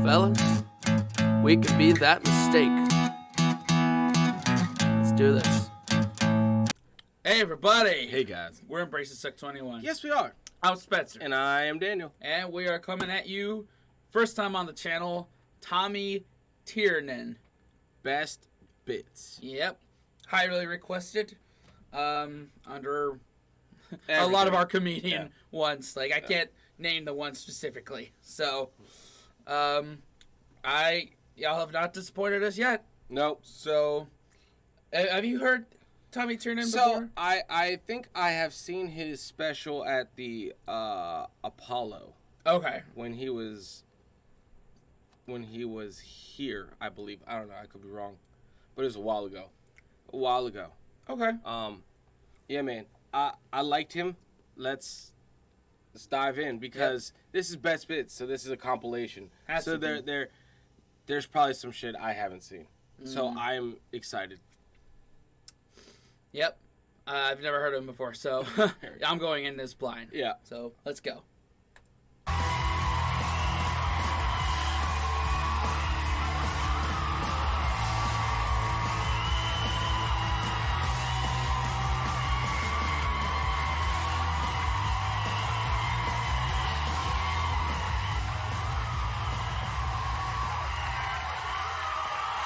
fellas. We can be that mistake. Let's do this. Hey, everybody. Hey, guys. We're Embracing Suck 21. Yes, we are. I'm Spencer. And I am Daniel. And we are coming at you, first time on the channel, Tommy Tiernan. Best bits. Yep. Highly requested. Under Everything. a lot of our comedian ones. Like, I can't name the one specifically. So, y'all have not disappointed us yet. Nope. So, have you heard Tommy Tiernan before? So, I think I have seen his special at the Apollo. Okay. When he was here, I believe. I don't know. I could be wrong. But it was a while ago. Okay. Yeah, man. I liked him. Let's dive in because this is best bits, so this is a compilation. So there's probably some shit I haven't seen. So I'm excited. Yep. I've never heard of him before, so I'm going in this blind. Yeah. So let's go.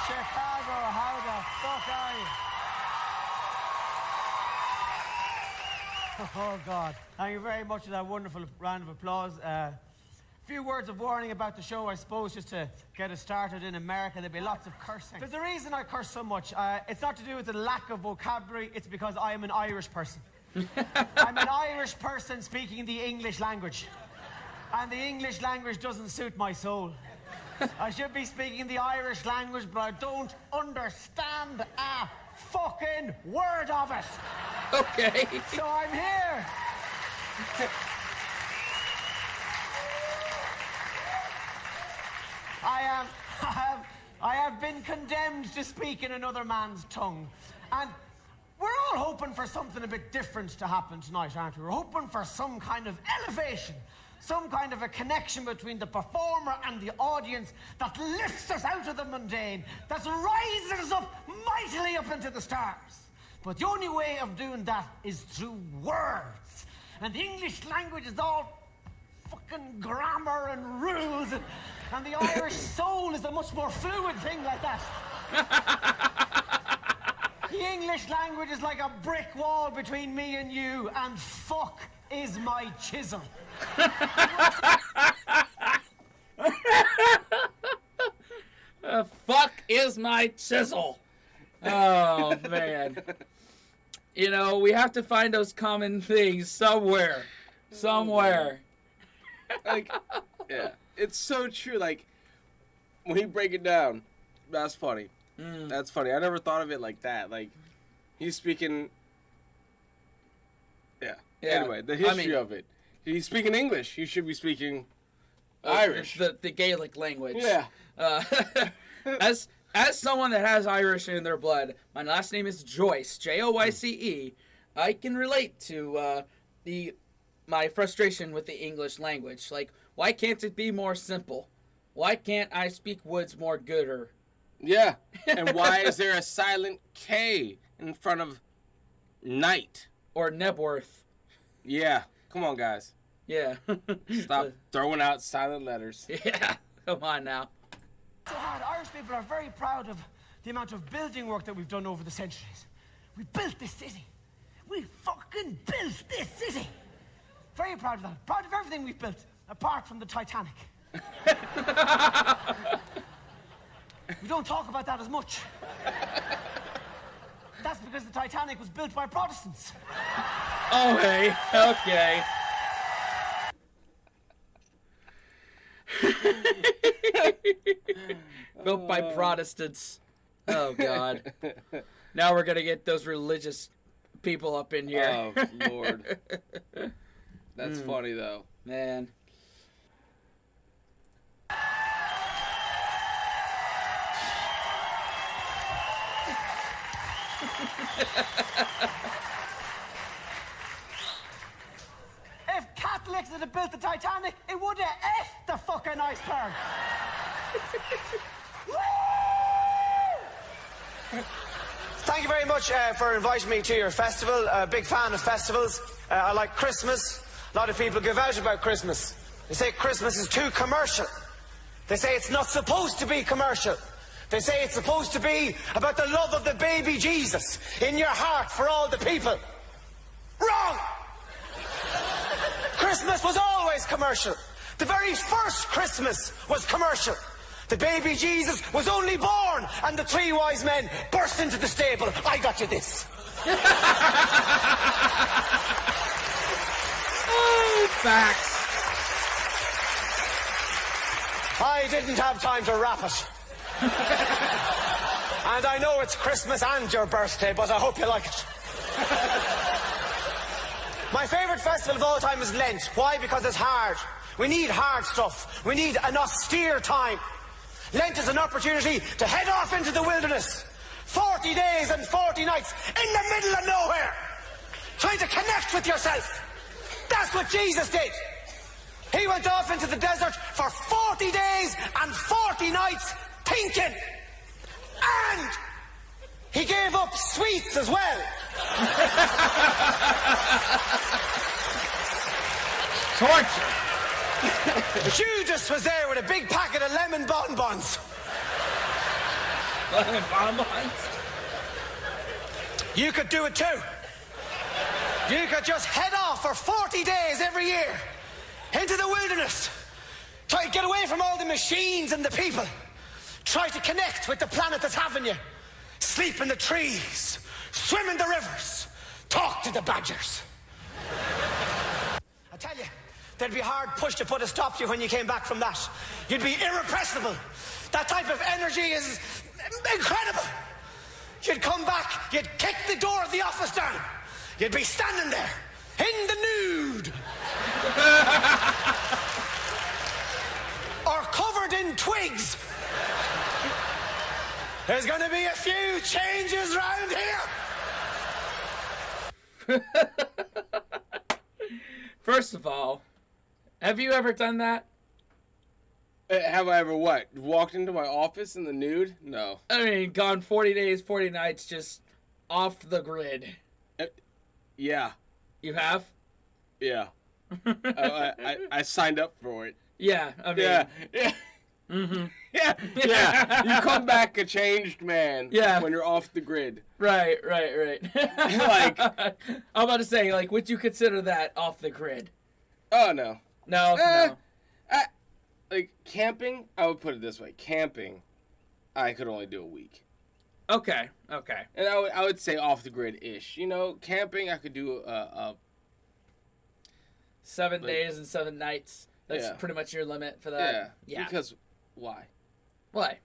Chicago, how the fuck are you? Oh, God. Thank you very much for that wonderful round of applause. A few words of warning about the show, I suppose, just to get us started. In America, there'll be lots of cursing. There's a reason I curse so much. It's not to do with the lack of vocabulary. It's because I am an Irish person. I'm an Irish person speaking the English language. And the English language doesn't suit my soul. I should be speaking the Irish language, but I don't understand a fucking word of it. Okay. So I'm here. I have been condemned to speak in another man's tongue. And we're all hoping for something a bit different to happen tonight, aren't we? We're hoping for some kind of elevation. Some kind of a connection between the performer and the audience that lifts us out of the mundane, that rises us up mightily up into the stars. But the only way of doing that is through words. And the English language is all fucking grammar and rules, and the Irish soul is a much more fluid thing like that. The English language is like a brick wall between me and you, and fuck is my chisel. Fuck is my chisel. Oh, man. You know, we have to find those common things somewhere. Like, yeah. It's so true. Like, when you break it down, that's funny. That's funny. I never thought of it like that. Like, he's speaking... Yeah. Anyway, the history of it. He's speaking English. He should be speaking Irish. The Gaelic language. Yeah. As someone that has Irish in their blood, my last name is Joyce, Joyce. I can relate to my frustration with the English language. Like, why can't it be more simple? Why can't I speak words more gooder? Yeah. And why is there a silent K in front of night? Or Nebworth. Yeah. Come on, guys. Yeah. Stop throwing out silent letters. Yeah. Come on now. So hard. Irish people are very proud of the amount of building work that we've done over the centuries. We built this city. We fucking built this city. Very proud of that. Proud of everything we've built, apart from the Titanic. We don't talk about that as much. That's because the Titanic was built by Protestants. Oh, hey. Okay. Built by Protestants. Oh, God. Now we're going to get those religious people up in here. Oh, Lord. That's funny, though. Man. If Catholics had built the Titanic, it would have effed the fucking iceberg. Thank you very much for inviting me to your festival. Big fan of festivals. I like Christmas. A lot of people give out about Christmas. They say Christmas is too commercial. They say it's not supposed to be commercial. They say it's supposed to be about the love of the baby Jesus in your heart for all the people. Wrong! Christmas was always commercial. The very first Christmas was commercial. The baby Jesus was only born and the three wise men burst into the stable. I got you this. Oh, facts. I didn't have time to wrap it. And I know it's Christmas and your birthday, but I hope you like it. My favourite festival of all time is Lent. Why? Because it's hard. We need hard stuff. We need an austere time. Lent is an opportunity to head off into the wilderness. 40 days and 40 nights in the middle of nowhere. Trying to connect with yourself. That's what Jesus did. He went off into the desert for 40 days and 40 nights thinking. And he gave up sweets as well. Torture. Judas was there with a big packet of lemon bonbons. Lemon bonbons? You could do it too. You could just head off for 40 days every year into the wilderness. Try to get away from all the machines and the people. Try to connect with the planet that's having you. Sleep in the trees. Swim in the rivers. Talk to the badgers. I tell you, there'd be a hard push to put a stop to you when you came back from that. You'd be irrepressible. That type of energy is incredible. You'd come back, you'd kick the door of the office down. You'd be standing there, in the nude. Or covered in twigs. There's going to be a few changes round here. First of all, have you ever done that? Have I ever what? Walked into my office in the nude? No. I mean, gone 40 days, 40 nights, just off the grid. Yeah. You have? Yeah. I signed up for it. Yeah, I mean... Yeah. Mm-hmm. Yeah. You come back a changed man when you're off the grid. Right. Like... I'm about to say, like, would you consider that off the grid? Oh, no. No. Like, camping, I would put it this way. Camping, I could only do a week. Okay. And I would say off the grid-ish. You know, camping, I could do 7 days and 7 nights. That's pretty much your limit for that. Yeah. Because why? Why?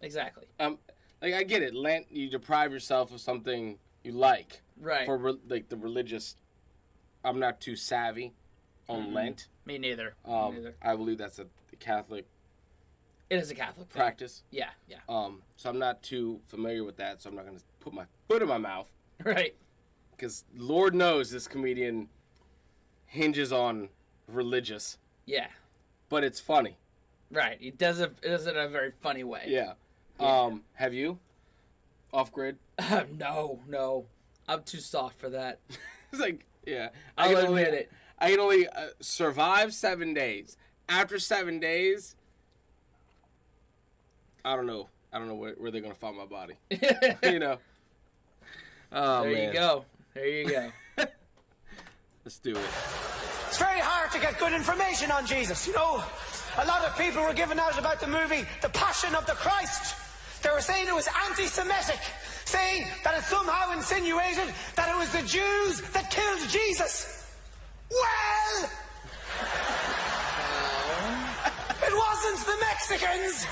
Exactly. Like, I get it. Lent, you deprive yourself of something you like. Right. For like the religious. I'm not too savvy on Lent. Me neither. I believe that's a Catholic. It is a Catholic thing. Practice. Yeah. So I'm not too familiar with that. So I'm not going to put my foot in my mouth. Right. Because Lord knows this comedian hinges on religious. Yeah. But it's funny. Right. He does it in a very funny way. Yeah. Have you? Off grid? No. I'm too soft for that. It's like, yeah. I'll admit it. I can only survive 7 days. After 7 days, I don't know where they're going to find my body. You know? Oh, there man. There you go. Let's do it. It's very hard to get good information on Jesus, you know. A lot of people were giving out about the movie The Passion of the Christ. They were saying it was anti-Semitic, saying that it somehow insinuated that it was the Jews that killed Jesus. Well, it wasn't the Mexicans.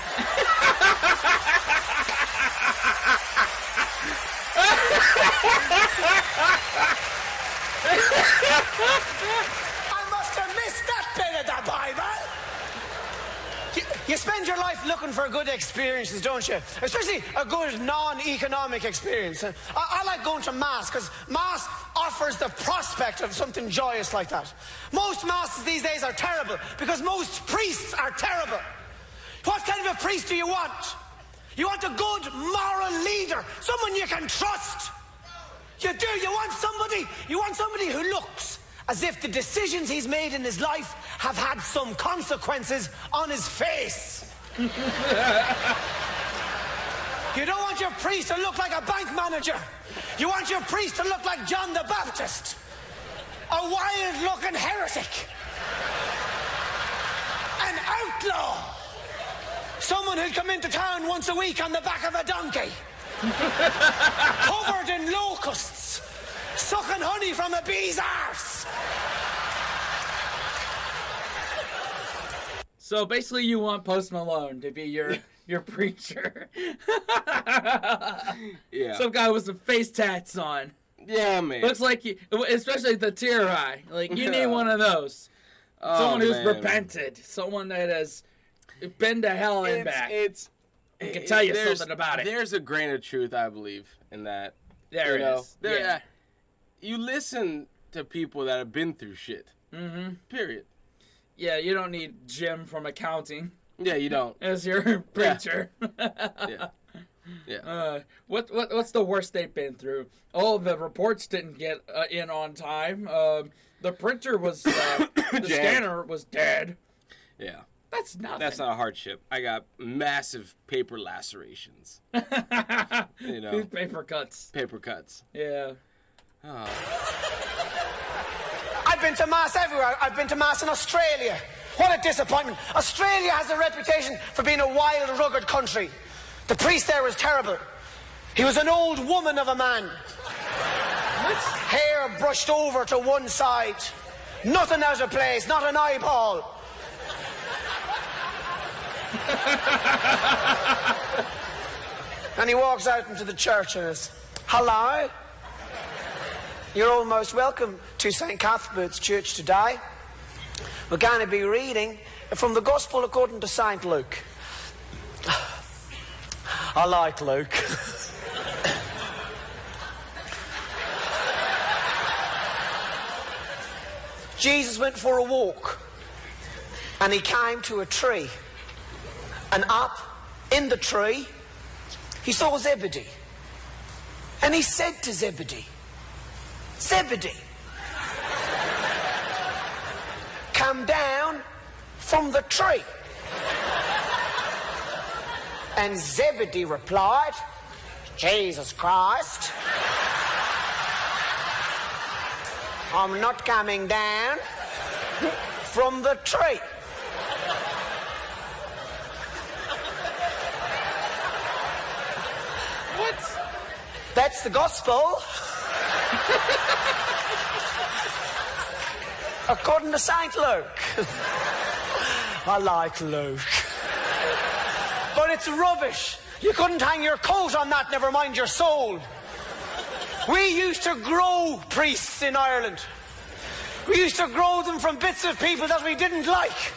I must have missed that bit of the Bible. You spend your life looking for good experiences, don't you? Especially a good non-economic experience. I like going to Mass, because Mass offers the prospect of something joyous like that. Most Masses these days are terrible, because most priests are terrible. What kind of a priest do you want? You want a good moral leader, someone you can trust. You do. You want somebody who looks as if the decisions he's made in his life have had some consequences on his face. You don't want your priest to look like a bank manager. You want your priest to look like John the Baptist. A wild-looking heretic. An outlaw. Someone who'd come into town once a week on the back of a donkey. Covered in locusts. Sucking honey from a bee's arse. So basically you want Post Malone to be your preacher. Yeah. Some guy with some face tats on. Yeah, man. Looks like especially the tear eye. Like, you need one of those. Someone who's repented. Someone that has been to hell and back. I can tell you something about it. There's a grain of truth, I believe, in that. There it is. Yeah. You listen to people that have been through shit. Mm-hmm. Period. Yeah, you don't need Jim from accounting. Yeah, you don't. As your preacher. Yeah. Yeah. What's the worst they've been through? Oh, the reports didn't get in on time. The printer was the scanner was dead. Yeah. That's nothing. That's not a hardship. I got massive paper lacerations. You know. Paper cuts. Paper cuts. Yeah. Oh. I've been to Mass everywhere. I've been to Mass in Australia. What a disappointment. Australia has a reputation for being a wild, rugged country. The priest there was terrible. He was an old woman of a man. What? Hair brushed over to one side. Nothing out of place, not an eyeball. And he walks out into the church and says, "Hello. You're all most welcome to St. Cuthbert's Church today. We're going to be reading from the Gospel according to St. Luke." I like Luke. Jesus went for a walk and he came to a tree, and up in the tree he saw Zebedee, and he said to Zebedee, "Zebedee, come down from the tree." And Zebedee replied, "Jesus Christ, I'm not coming down from the tree." What? That's the gospel. According to St. Luke. I like Luke. But it's rubbish. You couldn't hang your coat on that, never mind your soul. We used to grow priests in Ireland. We used to grow them from bits of people that we didn't like.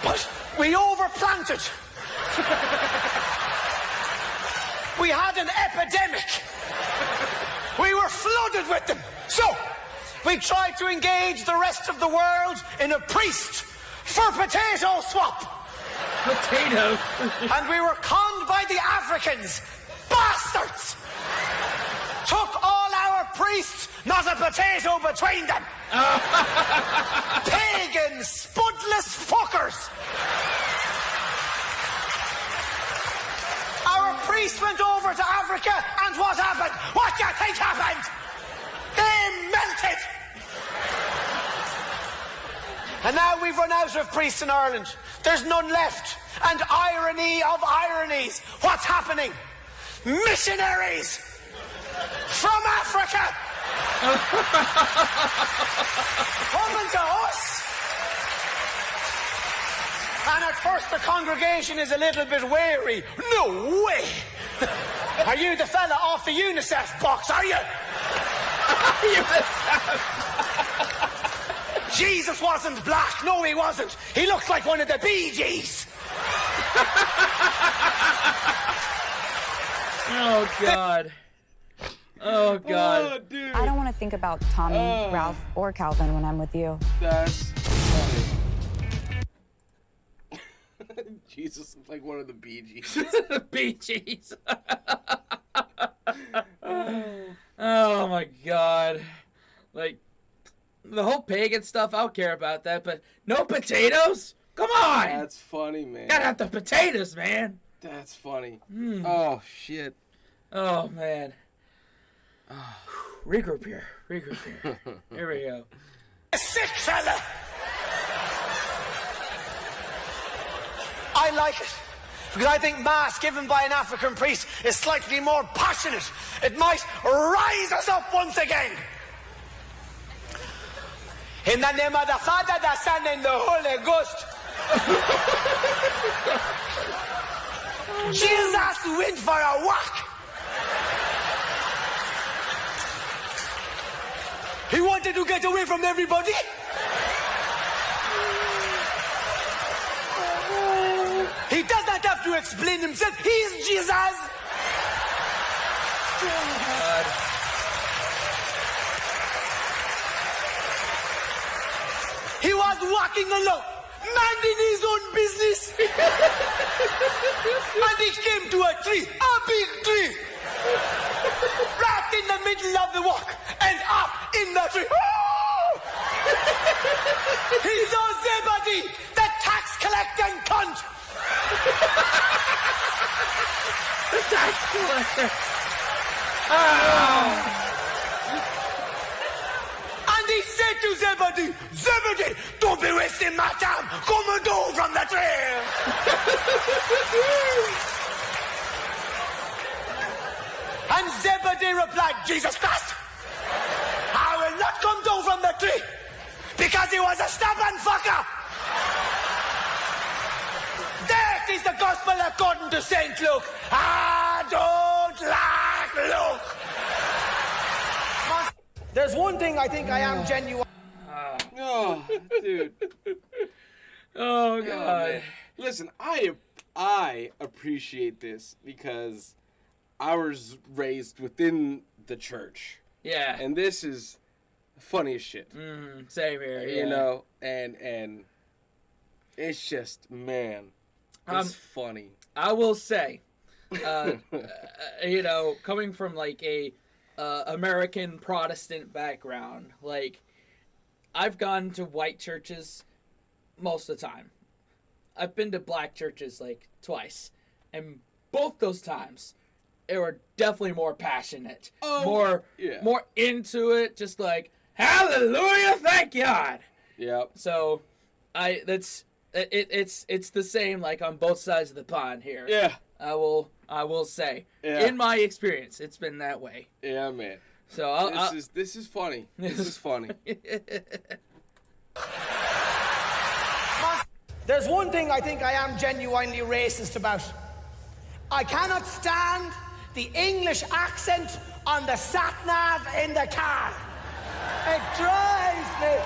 But we overplanted. We had an epidemic. We were flooded with them. So, we tried to engage the rest of the world in a priest for potato swap. Potato? And we were conned by the Africans. Bastards! Took all our priests, not a potato between them. Pagan, spudless fuckers. Our priests went over to Africa, and what happened? What do you think happened? They melted. And now we've run out of priests in Ireland. There's none left. And irony of ironies, what's happening? Missionaries from Africa coming to us. And at first the congregation is a little bit wary. No way. Are you the fella off the UNICEF box, are you? Jesus wasn't black. No, he wasn't. He looks like one of the Bee Gees. Oh, God. Oh, God. Oh, dude. I don't want to think about Tommy, Ralph, or Calvin when I'm with you. That's funny. Jesus, like one of the Bee Gees. The Bee Gees. Oh my God. Like, the whole pagan stuff, I don't care about that, but no potatoes? Come on! That's funny, man. Gotta have the potatoes, man. That's funny. Oh, shit. Oh, man. Regroup here. Regroup here. Here we go. Sick fella! I like it. Because I think Mass given by an African priest is slightly more passionate. It might rise us up once again. In the name of the Father, the Son, and the Holy Ghost. Jesus went for a walk. He wanted to get away from everybody. He does not have to explain himself. He is Jesus. God. He was walking alone, minding his own business. And he came to a tree, a big tree. Right in the middle of the walk, and up in the tree. Oh! He saw Zebedee, the tax collecting cunt. The tax collector. And he said to Zebedee, Zebedee, don't be wasting my time. Come and go from the tree. And Zebedee replied, Jesus Christ, I will not come down from the tree because he was a stubborn fucker. That is the gospel according to St. Luke. I don't like Luke. There's one thing I think I am genuine. Oh, dude. Oh, God. Man. Listen, I appreciate this because I was raised within the church. Yeah. And this is funny as shit. Same here, yeah. You know, and it's just, man, it's funny. I will say, you know, coming from like a American Protestant background, like I've gone to white churches most of the time. I've been to black churches like twice, and both those times they were definitely more passionate, more into it, just like hallelujah, thank God. Yep. So it's the same like on both sides of the pond here. Yeah. I will say, in my experience, it's been that way. Yeah, man. So this is funny. This is funny. There's one thing I think I am genuinely racist about. I cannot stand the English accent on the sat-nav in the car. It drives me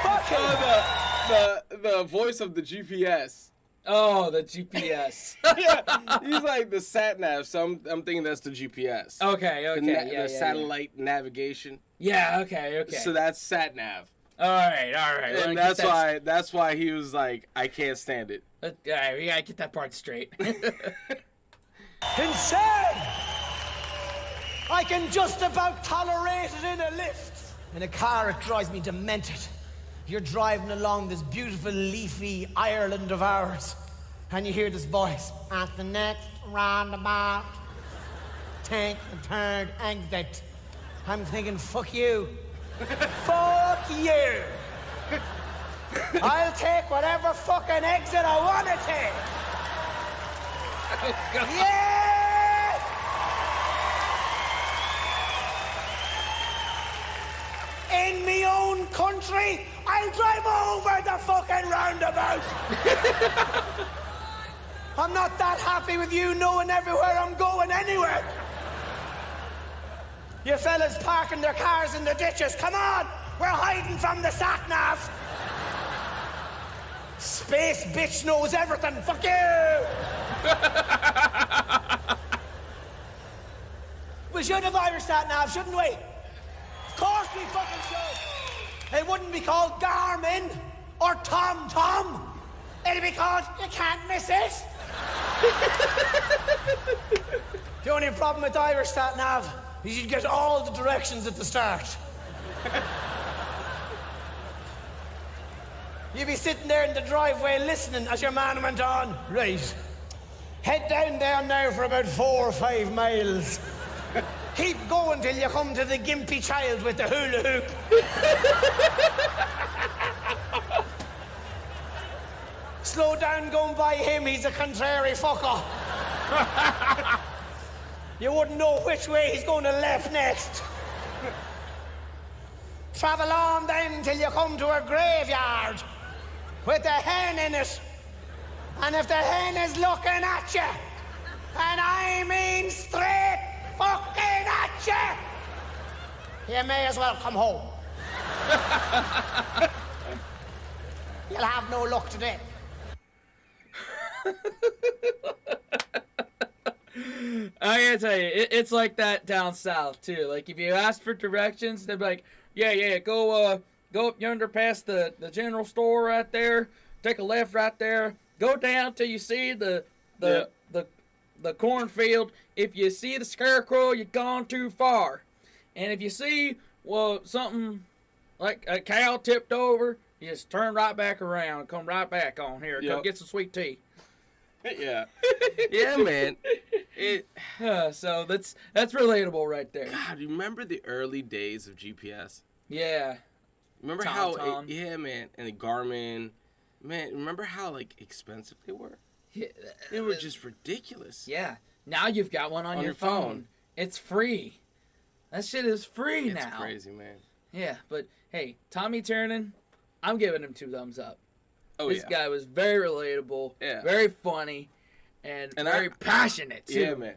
fucking... the voice of the GPS. Oh, the GPS. Yeah, he's like the sat nav, so I'm thinking that's the GPS. Okay, The satellite navigation. Yeah, okay. So that's sat nav. All right. And that's why he was like, I can't stand it. All right, we gotta get that part straight. Insane! I can just about tolerate it in a lift. In a car, it drives me demented. You're driving along this beautiful, leafy Ireland of ours, and you hear this voice. At the next roundabout, take the third exit. I'm thinking, fuck you. Fuck you. I'll take whatever fucking exit I want to take. Oh, God. Yeah! In me own country, I'll drive over the fucking roundabout. I'm not that happy with you knowing everywhere I'm going anywhere. You fellas parking their cars in the ditches, come on! We're hiding from the sat-nav. Space bitch knows everything, fuck you! We should have Irish sat-nav, shouldn't we? actually fucking show. It wouldn't be called Garmin or Tom Tom. It'd be called You Can't Miss It. The only problem with Irish sat nav is you'd get all the directions at the start. You'd be sitting there in the driveway listening as your man went on. Right. Head down there now for about 4 or 5 miles. Keep going till you come to the gimpy child with the hula hoop. Slow down going by him, he's a contrary fucker. You wouldn't know which way he's going to left next. Travel on then till you come to a graveyard with a hen in it. And if the hen is looking at you, and I mean straight fucking at you, you may as well come home. You'll have no luck today. I gotta tell you, it's like that down south too. Like if you ask for directions, they'll be like, "Yeah, go up yonder past the general store right there. Take a left right there. Go down till you see the cornfield. If you see the scarecrow, you've gone too far. And if you see something like a cow tipped over, you just turn right back around, come right back on here. Yep. Come get some sweet tea." Yeah. Yeah, man. So that's relatable right there. God, you remember the early days of GPS? Yeah. Remember how yeah, man, and the Garmin, man, remember how like expensive they were? Yeah, they were just ridiculous. Yeah. Now you've got one on your phone. It's free. That shit is free now. It's crazy, man. Yeah, but hey, Tommy Tiernan, I'm giving him 2 thumbs up. Oh, this guy was very relatable, very funny, and very passionate, too. Yeah, man.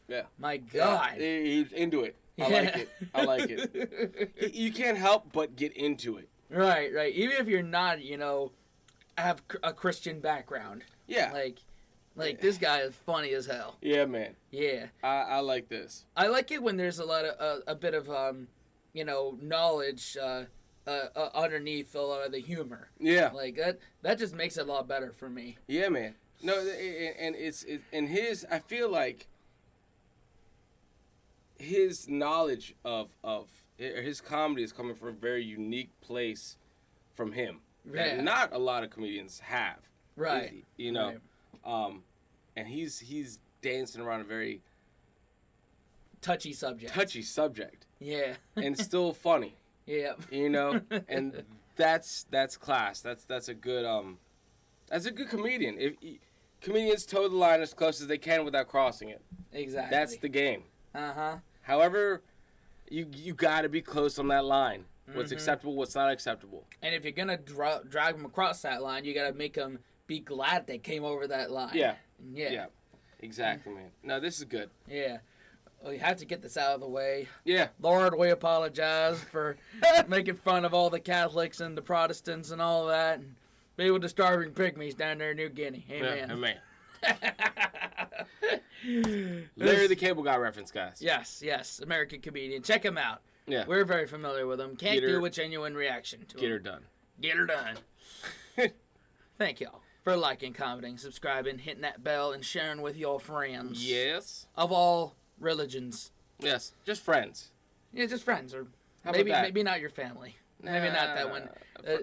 Yeah. My God. Yeah, he's into it. I like it. You can't help but get into it. Right. Even if you're not, have a Christian background. Yeah. Like this guy is funny as hell. Yeah, man. Yeah. I like this. I like it when there's a lot of, a bit of, knowledge, underneath a lot of the humor. Yeah. Like that just makes it a lot better for me. Yeah, man. No, and and his, I feel like his knowledge of his comedy is coming from a very unique place from him that not a lot of comedians have. Right. Right. And he's dancing around a very touchy subject. Yeah. And still funny. Yeah. And that's class. That's a good comedian. Comedians toe the line as close as they can without crossing it. Exactly. That's the game. Uh-huh. However, you got to be close on that line. What's acceptable, what's not acceptable. And if you're going to drag them across that line, you got to make them be glad they came over that line. Yeah. Exactly, man. No, this is good. Yeah. Well, you have to get this out of the way. Yeah. Lord, we apologize for making fun of all the Catholics and the Protestants and all that, and people the starving pygmies down there in New Guinea. Amen. Yeah, amen. Larry the Cable Guy reference, guys. Yes. American comedian. Check him out. Yeah. We're very familiar with him. Can't do a genuine reaction to him. Get her done. Get her done. Thank y'all for liking, commenting, subscribing, hitting that bell, and sharing with your friends. Yes. Of all religions. Yes. Just friends. Yeah, just friends. Or How maybe about that? Maybe not your family. Maybe not that one.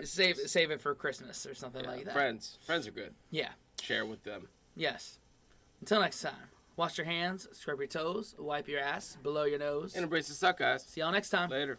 Save it for Christmas or something like that. Friends. Friends are good. Yeah. Share with them. Yes. Until next time. Wash your hands, scrub your toes, wipe your ass below your nose. And embrace the suck, guys. See y'all next time. Later.